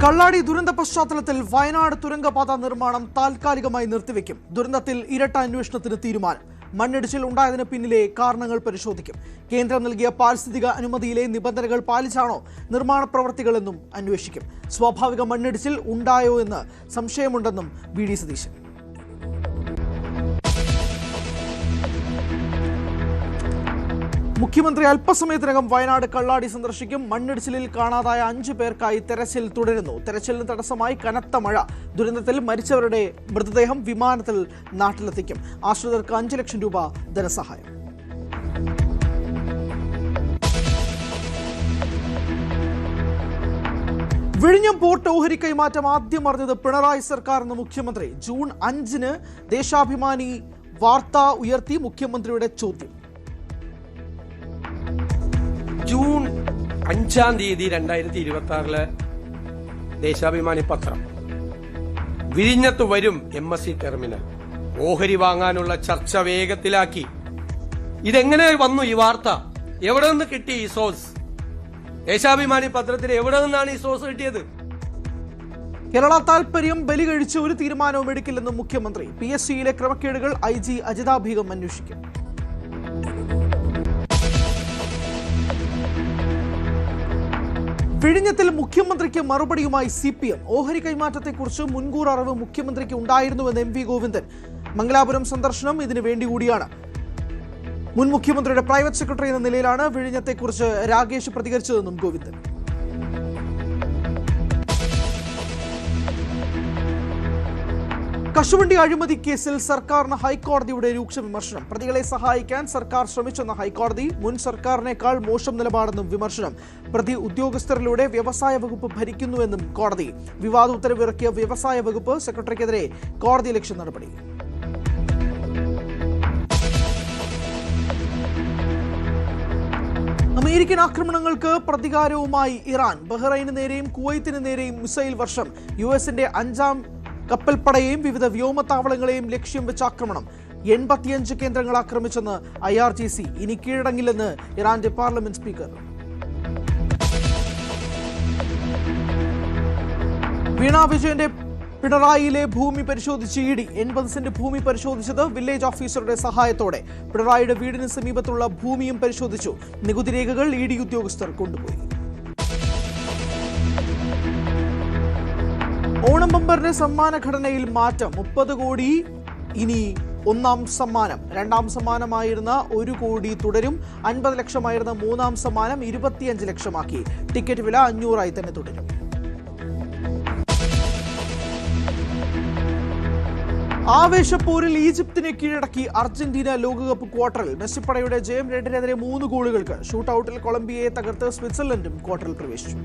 കള്ളാടി ദുരന്ത പശ്ചാത്തലത്തിൽ വയനാട് തുരങ്കപാത നിർമ്മാണം താൽക്കാലികമായി നിർത്തിവെക്കും. ദുരന്തത്തിൽ ഇരട്ട അന്വേഷണത്തിന് തീരുമാനം. മണ്ണിടിച്ചിൽ ഉണ്ടായതിന് പിന്നിലെ കാരണങ്ങൾ പരിശോധിക്കും. കേന്ദ്രം നൽകിയ പാരിസ്ഥിതിക അനുമതിയിലെ നിബന്ധനകൾ പാലിച്ചാണോ നിർമ്മാണ പ്രവർത്തികളെന്നും അന്വേഷിക്കും. സ്വാഭാവിക മണ്ണിടിച്ചിൽ ഉണ്ടായോ എന്ന് സംശയമുണ്ടെന്നും വി.ഡി. സതീശൻ. മുഖ്യമന്ത്രി അല്പസമയത്തിനകം വയനാട് കള്ളാടി സന്ദർശിക്കും. മണ്ണിടിച്ചിലിൽ കാണാതായ 5 പേർക്കായി തെരച്ചിൽ തുടരുന്നു. തെരച്ചിലിന് തടസ്സമായി കനത്ത മഴ. ദുരന്തത്തിൽ മരിച്ചവരുടെ മൃതദേഹം വിമാനത്തിൽ നാട്ടിലെത്തിക്കും. ആശ്രിതർക്ക് 5 ലക്ഷം രൂപ ധനസഹായം. വിഴിഞ്ഞം പോർട്ട് ഓഹരി കൈമാറ്റം ആദ്യം അറിഞ്ഞത് പിണറായി സർക്കാർ എന്ന മുഖ്യമന്ത്രി. ജൂൺ 5-ന് ദേശാഭിമാനി വാർത്ത ഉയർത്തി മുഖ്യമന്ത്രിയുടെ ചോദ്യം. ജൂൺ 5-ാം തീയതി 2026 ദേശാഭിമാനി പത്രം വിഴിഞ്ഞത്ത് വരും MSC ടെർമിനൽ. ഓഹരി വാങ്ങാനുള്ള ചർച്ച വേഗത്തിലാക്കി. ഇതെങ്ങനെ വന്നു ഈ വാർത്ത? എവിടെ നിന്ന് കിട്ടി ഈ സോഴ്സ്? ദേശാഭിമാനി പത്രത്തിൽ എവിടെ നിന്നാണ് ഈ സോഴ്സ് കിട്ടിയത്? കേരള താൽപര്യം ബലി കഴിച്ച് ഒരു തീരുമാനവും എടുക്കില്ലെന്നും മുഖ്യമന്ത്രി. PSCയിലെ ക്രമക്കേടുകൾ IG അജിതാ ബീഗം അന്വേഷിക്കും. വിഴിഞ്ഞത്തിൽ മുഖ്യമന്ത്രിക്ക് മറുപടിയുമായി CPM. ഓഹരി കൈമാറ്റത്തെക്കുറിച്ച് മുൻകൂർ അറിവ് മുഖ്യമന്ത്രിക്ക് ഉണ്ടായിരുന്നുവെന്ന് MV ഗോവിന്ദൻ. മംഗലാപുരം സന്ദർശനം ഇതിനു വേണ്ടി കൂടിയാണ്. മുൻ മുഖ്യമന്ത്രിയുടെ പ്രൈവറ്റ് സെക്രട്ടറി എന്ന നിലയിലാണ് വിഴിഞ്ഞത്തെക്കുറിച്ച് രാഗേഷ് പ്രതികരിച്ചതെന്നും ഗോവിന്ദൻ. കശുവണ്ടി അഴിമതി കേസിൽ സർക്കാരിന് ഹൈക്കോടതിയുടെ രൂക്ഷ വിമർശനം. പ്രതികളെ സഹായിക്കാൻ സർക്കാർ ശ്രമിച്ചെന്ന ഹൈക്കോടതി. മുൻ സർക്കാരിനേക്കാൾ മോശം നിലപാടെന്നും വിമർശനം. പ്രതി ഉദ്യോഗസ്ഥരിലൂടെ വ്യവസായ വകുപ്പ് ഭരിക്കുന്നുവെന്നും കോടതി. വിവാദ ഉത്തരവിറക്കിയ വ്യവസായ വകുപ്പ് സെക്രട്ടറിക്കെതിരെ കോടതിയലക്ഷ്യ നടപടി. അമേരിക്കൻ ആക്രമണങ്ങൾക്ക് പ്രതികാരവുമായി ഇറാൻ. ബഹ്റൈന് നേരെയും കുവൈത്തിന് നേരെയും മിസൈൽ വർഷം. US-ന്റെ 5-ാം കപ്പൽപ്പടയെയും വിവിധ വ്യോമത്താവളങ്ങളെയും ലക്ഷ്യം വെച്ച് ആക്രമണം. 85 കേന്ദ്രങ്ങൾ ആക്രമിച്ചെന്ന് IRGC. ഇനി കീഴടങ്ങില്ലെന്ന് ഇറാന്റെ പാർലമെന്റ് സ്പീക്കർ. വീണ വിജയന്റെ പിണറായിയിലെ ഭൂമി പരിശോധിച്ച് ED. 80 സെന്റ് ഭൂമി പരിശോധിച്ചത് വില്ലേജ് ഓഫീസറുടെ സഹായത്തോടെ. പിണറായിയുടെ വീടിന് സമീപത്തുള്ള ഭൂമിയും പരിശോധിച്ചു. നികുതി രേഖകൾ ED ഉദ്യോഗസ്ഥർ കൊണ്ടുപോയി. ഓണം ബമ്പറിന്റെ സമ്മാന ഘടനയിൽ മാറ്റം. 30 കോടി ഇനി 1-ാം സമ്മാനം. 2-ാം സമ്മാനമായിരുന്ന 1 കോടി തുടരും. 50 ലക്ഷമായിരുന്ന 3-ാം സമ്മാനം 25 ലക്ഷമാക്കി. ടിക്കറ്റ് വില 500 തന്നെ തുടരും. ആവേശപ്പോരിൽ ഈജിപ്തിനെ കീഴടക്കി അർജന്റീന ലോകകപ്പ് ക്വാർട്ടറിൽ. മെസ്സിപ്പടയുടെ ജയം 2-നെതിരെ 3 ഗോളുകൾക്ക്. ഷൂട്ടൌട്ടിൽ കൊളംബിയയെ തകർത്ത് സ്വിറ്റ്സർലൻഡും ക്വാർട്ടറിൽ പ്രവേശിച്ചു.